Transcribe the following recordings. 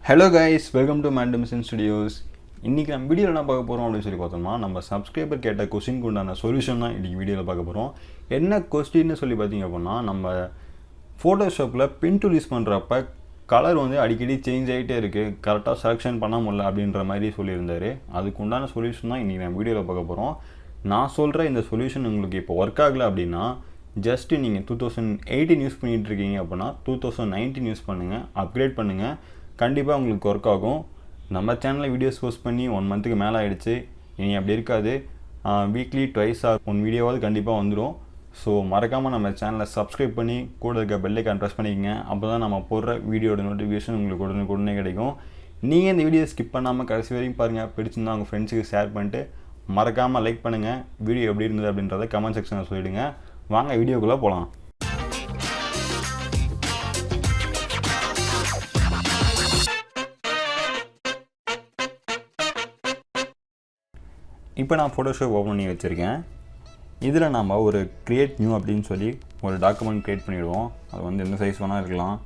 Hello guys, welcome to மேண்டமிஷன் studios. இன்றைக்கி நம்ம வீடியோவில் என்ன பார்க்க போகிறோம் அப்படின்னு சொல்லி பார்த்தோம்னா, நம்ம சப்ஸ்கிரைபர் கேட்ட கொஸ்டினுக்கு உண்டான சொல்யூஷன் தான் இன்றைக்கி வீடியோவில் பார்க்க போகிறோம். என்ன கொஸ்டின்னு சொல்லி பார்த்தீங்க அப்படின்னா, நம்ம ஃபோட்டோஷாப்பில் பின் டூல் யூஸ் பண்ணுறப்ப கலர் வந்து அடிக்கடி சேஞ்ச் ஆகிட்டே இருக்குது, கரெக்டாக செலெக்ஷன் பண்ண முடியல அப்படின்ற மாதிரி சொல்லியிருந்தார். அதுக்கு உண்டான சொல்யூஷன் தான் இன்றைக்கி நம்ம வீடியோவில் பார்க்க போகிறோம். நான் சொல்கிற இந்த சொல்யூஷன் உங்களுக்கு இப்போ ஒர்க் ஆகலை அப்படின்னா, ஜஸ்ட்டு நீங்கள் 2018 யூஸ் பண்ணிகிட்ருக்கீங்க அப்படின்னா 2019 யூஸ் பண்ணுங்கள், அப்கிரேட் பண்ணுங்கள், கண்டிப்பாக உங்களுக்கு ஒர்க் ஆகும். நம்ம சேனலில் வீடியோஸ் போஸ்ட் பண்ணி 1 மந்த்துக்கு மேலே ஆகிடுச்சு. இனி அப்படி இருக்காது, வீக்லி ட்வைஸ் ஆர் 1 வீடியோவாவது கண்டிப்பாக வந்துடும். ஸோ மறக்காமல் நம்ம சேனலை சப்ஸ்கிரைப் பண்ணி கூட இருக்க பெல் ஐக்கான் ப்ரெஸ் பண்ணிக்கங்க. அப்போ தான் நம்ம போடுற வீடியோட நோட்டிஃபிகேஷன் உங்களுக்கு உடனே கிடைக்கும். நீங்கள் இந்த வீடியோ ஸ்கிப் பண்ணாமல் கடைசி வரைக்கும் பாருங்கள். பிடிச்சிருந்தால் உங்கள் ஃப்ரெண்ட்ஸுக்கு ஷேர் பண்ணிட்டு மறக்காமல் லைக் பண்ணுங்கள். வீடியோ எப்படி இருந்தது அப்படின்றத கமெண்ட் செக்ஷனில் சொல்லிவிடுங்க. வாங்க வீடியோக்குள்ளே போகலாம். இப்போ நான் ஃபோட்டோஷாப் ஓப்பன் பண்ணி வச்சுருக்கேன். இதில் நம்ம ஒரு க்ரியேட் நியூ அப்படின்னு சொல்லி ஒரு டாக்குமெண்ட் க்ரியேட் பண்ணிவிடுவோம். அது வந்து எந்த சைஸ் வேணால் இருக்கலாம்.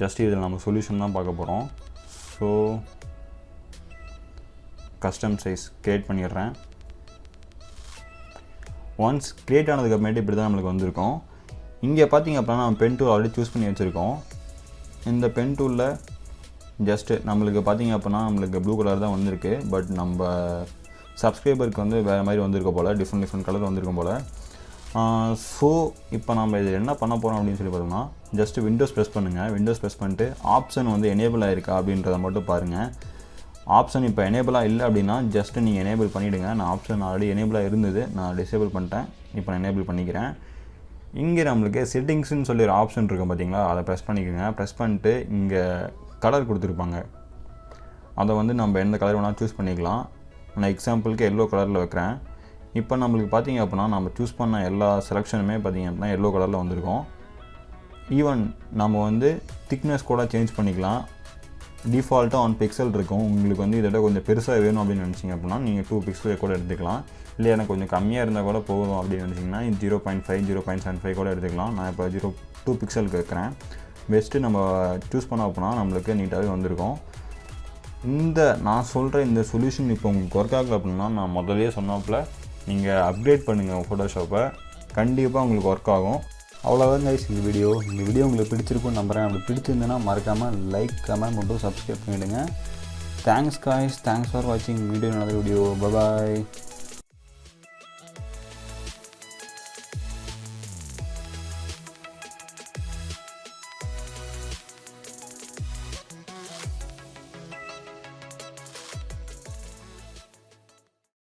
ஜஸ்ட் இதில் நம்ம சொல்யூஷன் தான் பார்க்க போகிறோம். ஸோ கஸ்டம் சைஸ் க்ரியேட் பண்ணிடுறேன். ஒன்ஸ் க்ரியேட் ஆனதுக்கப்புறமேட்டு இப்படி தான் நம்மளுக்கு வந்திருக்கும். இங்கே பார்த்திங்க அப்படின்னா நம்ம பென் டூல் ஆல்ரெடி சூஸ் பண்ணி வச்சுருக்கோம். இந்த பென் டூலில் ஜஸ்ட்டு நம்மளுக்கு பார்த்திங்க அப்படின்னா நம்மளுக்கு ப்ளூ கலர் தான் வந்திருக்கு. பட் நம்ம சப்ஸ்கிரைபருக்கு வந்து வேறு மாதிரி வந்திருக்க போல், டிஃப்ரெண்ட் கலர் வந்திருக்கும் போல். ஸோ இப்போ நம்ம இது என்ன பண்ண போகிறோம் அப்படின்னு சொல்லி பார்த்தோம்னா, ஜஸ்ட்டு விண்டோஸ் ப்ரெஸ் பண்ணுங்கள். விண்டோஸ் ப்ரெஸ் பண்ணிட்டு ஆப்ஷன் வந்து எனேபிள் ஆகிருக்கா அப்படின்றத மட்டும் பாருங்கள். ஆப்ஷன் இப்போ எனேபிளாக இல்லை அப்படின்னா ஜஸ்ட்டு நீங்கள் எனேபிள் பண்ணிவிடுங்க. நான் ஆப்ஷன் ஆல்ரெடி எனேபிளாக இருந்தது, நான் டிசேபிள் பண்ணிட்டேன். இப்போ நான் எனேபிள் பண்ணிக்கிறேன். இங்கே நம்மளுக்கு செட்டிங்ஸ்ன்னு சொல்லி ஒரு ஆப்ஷன் இருக்கும் பார்த்தீங்களா, அதை ப்ரெஸ் பண்ணிக்கோங்க. ப்ரெஸ் பண்ணிட்டு இங்கே கலர் கொடுத்துருப்பாங்க, அதை வந்து நம்ம எந்த கலர் வேணாலும் சூஸ் பண்ணிக்கலாம். நான் எக்ஸாம்பிளுக்கு எல்லோ கலரில் வைக்கிறேன். இப்போ நம்மளுக்கு பார்த்திங்க அப்படின்னா நம்ம சூஸ் பண்ண எல்லா செலெக்ஷனுமே பார்த்திங்க அப்படின்னா எல்லோ கலரில் வந்திருக்கும். ஈவன் நம்ம வந்து திக்னஸ் கூட சேஞ்ச் பண்ணிக்கலாம். டிஃபால்ட்டாக 1 பிக்சல் இருக்கும். உங்களுக்கு வந்து இதோட கொஞ்சம் பெருசாக வேணும் அப்படின்னு நினச்சிங்க அப்படின்னா நீங்கள் 2 பிக்சல் கூட எடுத்துக்கலாம். இல்லை எனக்கு கொஞ்சம் கம்மியாக இருந்தால் கூட போதும் அப்படின்னு நினச்சிங்கன்னா 0.5 0.75 கூட எடுத்துக்கலாம். நான் இப்போ 2 பிக்சலுக்கு வைக்கிறேன். பெஸ்ட்டு நம்ம சூஸ் பண்ணோம் அப்படின்னா நம்மளுக்கு நீட்டாகவே வந்திருக்கும். நான் சொல்கிற இந்த சொல்யூஷன் இப்போ உங்களுக்கு ஒர்க் ஆகலை அப்படின்னா, நான் முதலே சொன்னாப்புல நீங்கள் அப்கிரேட் பண்ணுங்கள் ஃபோட்டோஷாப்பை, கண்டிப்பாக உங்களுக்கு ஒர்க் ஆகும். அவ்வளோதான் கைஸ் இந்த வீடியோ உங்களுக்கு பிடிச்சிருக்குன்னு நம்புகிறேன். அப்படி பிடிச்சிருந்தேன்னா மறக்காமல் லைக், கமெண்ட் மட்டும் சப்ஸ்கிரைப் பண்ணிவிடுங்க. தேங்க்ஸ் கைஸ், தேங்க்ஸ் ஃபார் வாட்சிங் வீடியோ. நல்ல வீடியோ. பாய்.